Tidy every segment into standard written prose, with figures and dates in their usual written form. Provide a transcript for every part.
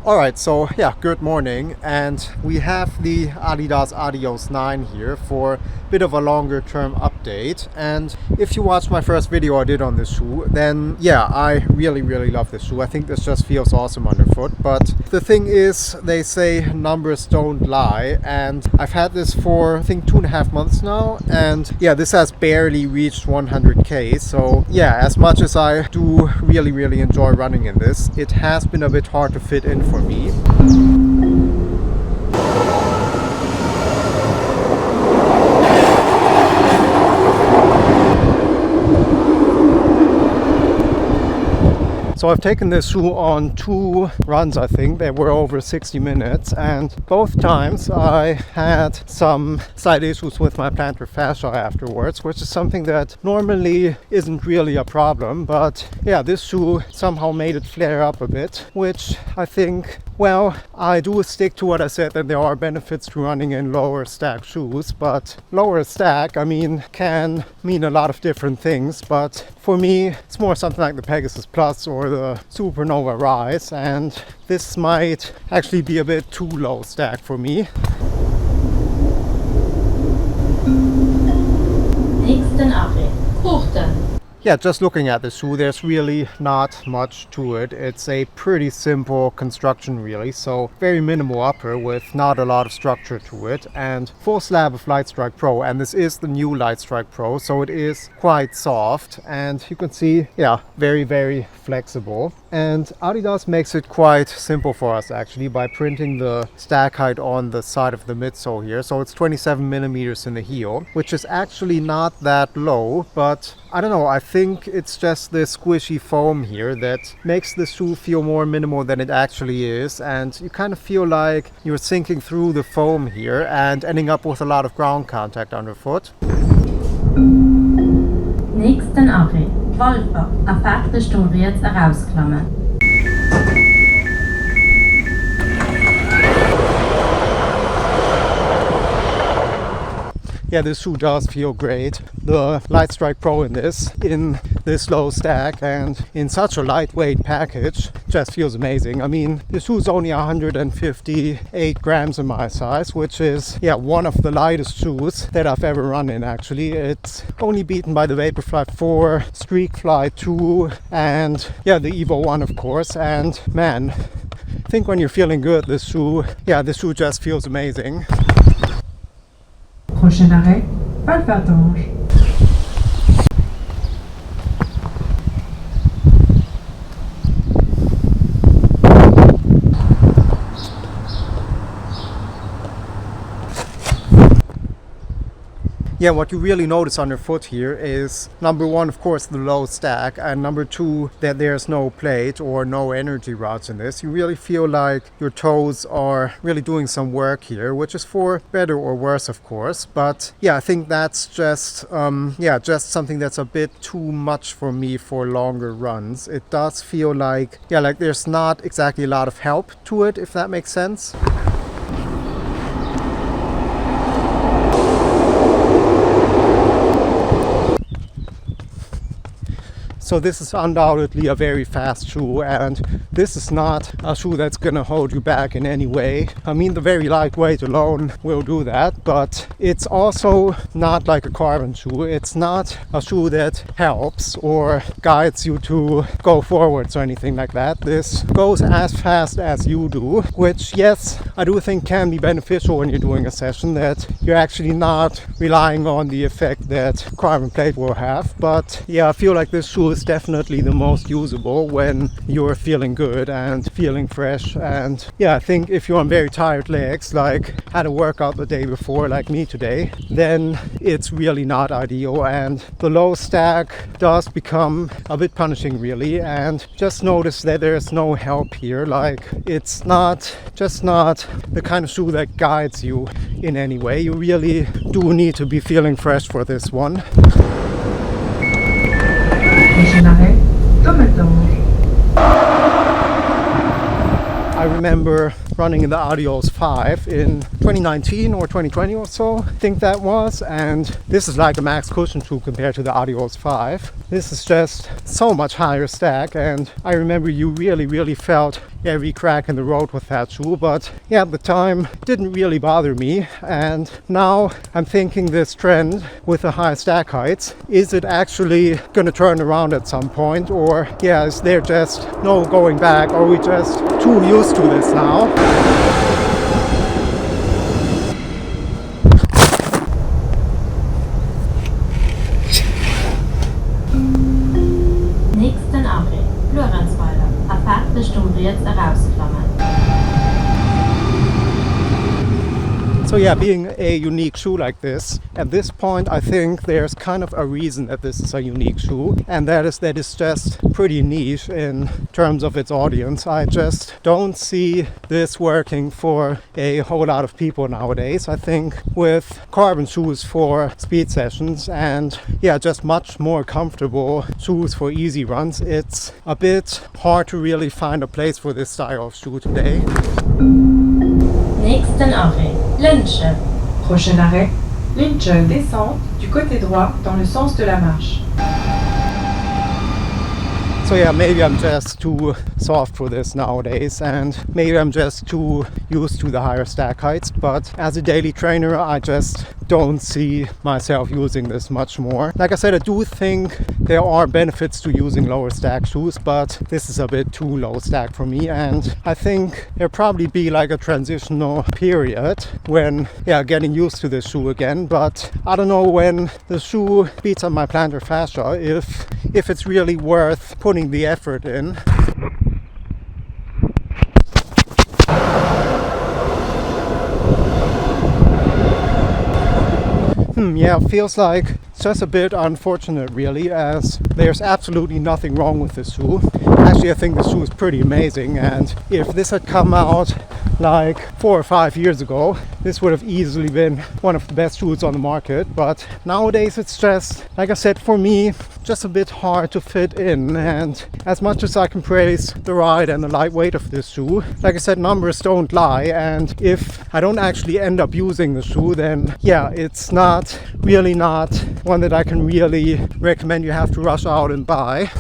Alright, so yeah, good morning, and we have the Adidas Adios 9 here for a bit of a longer term update. And if you watched my first video I did on this shoe, then yeah, I really love this shoe. I think this just feels awesome underfoot. But the thing is, they say numbers don't lie, and I've had this for I think 2.5 months now, and yeah, this has barely reached 100k. So yeah, as much as I do really enjoy running in this, it has been a bit hard to fit in for me. So I've taken this shoe on 2 runs, I think. They were over 60 minutes, and both times I had some slight issues with my plantar fascia afterwards, which is something that normally isn't really a problem. But yeah, this shoe somehow made it flare up a bit, which I think, well, I do stick to what I said, that there are benefits to running in lower stack shoes, but lower stack, I mean, can mean a lot of different things. But for me, it's more something like the Pegasus Plus or the Supernova Rise, and this might actually be a bit too low stack for me. Nächsten Abbieg, Hochten. Yeah, just looking at the shoe, there's really not much to it. It's a pretty simple construction really, so very minimal upper with not a lot of structure to it, and full slab of Lightstrike Pro, and this is the new Lightstrike Pro, so it is quite soft, and you can see, yeah, very flexible. And Adidas makes it quite simple for us actually by printing the stack height on the side of the midsole here, so it's 27 millimeters in the heel, which is actually not that low, but I don't know, I think it's just the squishy foam here that makes the shoe feel more minimal than it actually is, and you kind of feel like you're sinking through the foam here and ending up with a lot of ground contact underfoot. Nächsten Abbieg, Wolfer. Affekte stehen wir jetzt herausklammern. Yeah, this shoe does feel great. The Lightstrike Pro in this low stack and in such a lightweight package just feels amazing. I mean, this shoe is only 158 grams in my size, which is, yeah, one of the lightest shoes that I've ever run in actually. It's only beaten by the Vaporfly 4, Streakfly 2, and yeah, the Evo 1 of course. And man, I think when you're feeling good, this shoe just feels amazing. Prochain arrêt, Palpatange. Yeah, what you really notice underfoot here is, number one, of course, the low stack, and number two, that there's no plate or no energy rods in this. You really feel like your toes are really doing some work here, which is for better or worse, of course. But yeah, I think that's just just something that's a bit too much for me for longer runs. It does feel like, yeah, like there's not exactly a lot of help to it, if that makes sense. So this is undoubtedly a very fast shoe, and this is not a shoe that's gonna hold you back in any way. I mean, the very lightweight alone will do that, but it's also not like a carbon shoe. It's not a shoe that helps or guides you to go forwards or anything like that. This goes as fast as you do, which, yes, I do think can be beneficial when you're doing a session, that you're actually not relying on the effect that carbon plate will have. But yeah, I feel like this shoe is definitely the most usable when you're feeling good and feeling fresh. And yeah, I think if you're on very tired legs, like had a workout the day before like me today, then it's really not ideal, and the low stack does become a bit punishing really. And just notice that there's no help here, like it's just not the kind of shoe that guides you in any way. You really do need to be feeling fresh for this one. Prochain arrêt, Tomatange. I remember running in the Adios 5 in 2019 or 2020 or so, I think that was. And this is like a max cushion shoe compared to the Adios 5. This is just so much higher stack, and I remember you really felt every crack in the road with that shoe, but yeah, at the time it didn't really bother me. And now I'm thinking this trend with the high stack heights, is it actually gonna turn around at some point, or yeah, is there just no going back? Are we just too used to this now? Nächsten Abrieb, Lorenzweiler. Abfahrtstunde jetzt herausklammern. So yeah, being a unique shoe like this, at this point I think there's kind of a reason that this is a unique shoe, and that is that it's just pretty niche in terms of its audience. I just don't see this working for a whole lot of people nowadays. I think with carbon shoes for speed sessions and yeah, just much more comfortable shoes for easy runs, it's a bit hard to really find a place for this style of shoe today. Nächsten Abrieb, Lynche. Prochain arrêt, Lynche, descente du côté droit dans le sens de la marche. So yeah, maybe I'm just too soft for this nowadays, and maybe I'm just too used to the higher stack heights, but as a daily trainer I just don't see myself using this much more. Like I said, I do think there are benefits to using lower stack shoes, but this is a bit too low stack for me, and I think there'll probably be like a transitional period when yeah, getting used to this shoe again. But I don't know when the shoe beats up my plantar fascia, if it's really worth putting the effort in. Yeah, it feels like it's just a bit unfortunate really, as there's absolutely nothing wrong with this shoe. Actually, I think this shoe is pretty amazing, and if this had come out like 4 or 5 years ago, this would have easily been one of the best shoes on the market. But nowadays it's just, like I said, for me, just a bit hard to fit in. And as much as I can praise the ride and the lightweight of this shoe, like I said, numbers don't lie, and if I don't actually end up using the shoe, then yeah, it's really not one that I can really recommend you have to rush out and buy.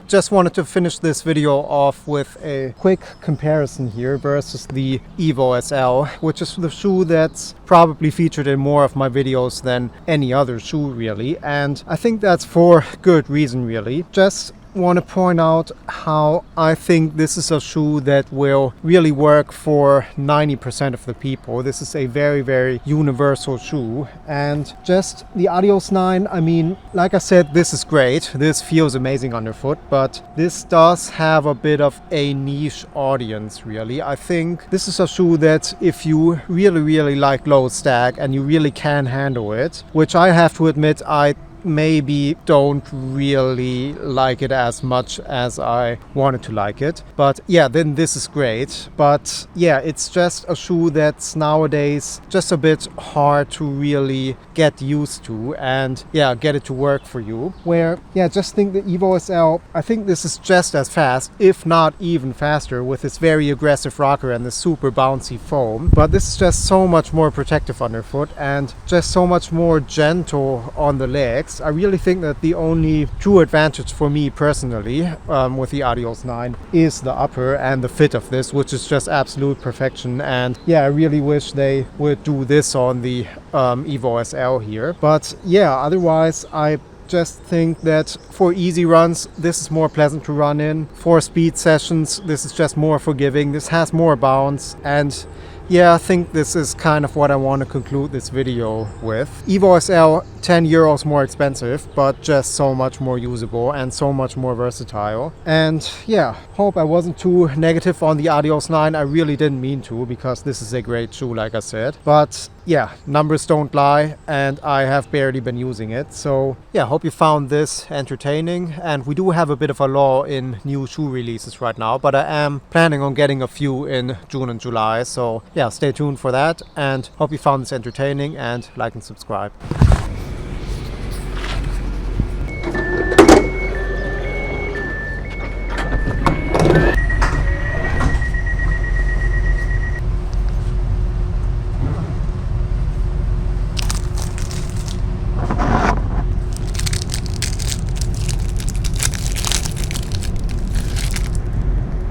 Just wanted to finish this video off with a quick comparison here versus the Evo SL, which is the shoe that's probably featured in more of my videos than any other shoe really, and I think that's for good reason really. Just want to point out how I think this is a shoe that will really work for 90% of the people. This is a very universal shoe, and just the Adios 9, I mean, like I said, this is great, this feels amazing underfoot, but this does have a bit of a niche audience really. I think this is a shoe that if you really like low stack and you really can handle it, which I have to admit I maybe don't really like it as much as I wanted to like it, but yeah, then this is great. But yeah, it's just a shoe that's nowadays just a bit hard to really get used to and yeah, get it to work for you. Where yeah, just think the Evo SL, I think this is just as fast, if not even faster, with this very aggressive rocker and the super bouncy foam, but this is just so much more protective underfoot and just so much more gentle on the legs. I really think that the only true advantage for me personally with the Adios 9 is the upper and the fit of this, which is just absolute perfection. And yeah, I really wish they would do this on the Evo SL here. But yeah, otherwise I just think that for easy runs this is more pleasant to run in. For speed sessions this is just more forgiving, this has more bounce, and yeah, I think this is kind of what I want to conclude this video with. Evo SL, 10 euros more expensive, but just so much more usable and so much more versatile. And yeah, hope I wasn't too negative on the Adios 9. I really didn't mean to, because this is a great shoe, like I said. But yeah, numbers don't lie, and I have barely been using it. So yeah, hope you found this entertaining. And we do have a bit of a lull in new shoe releases right now, but I am planning on getting a few in June and July. So yeah, stay tuned for that, and hope you found this entertaining, and like and subscribe.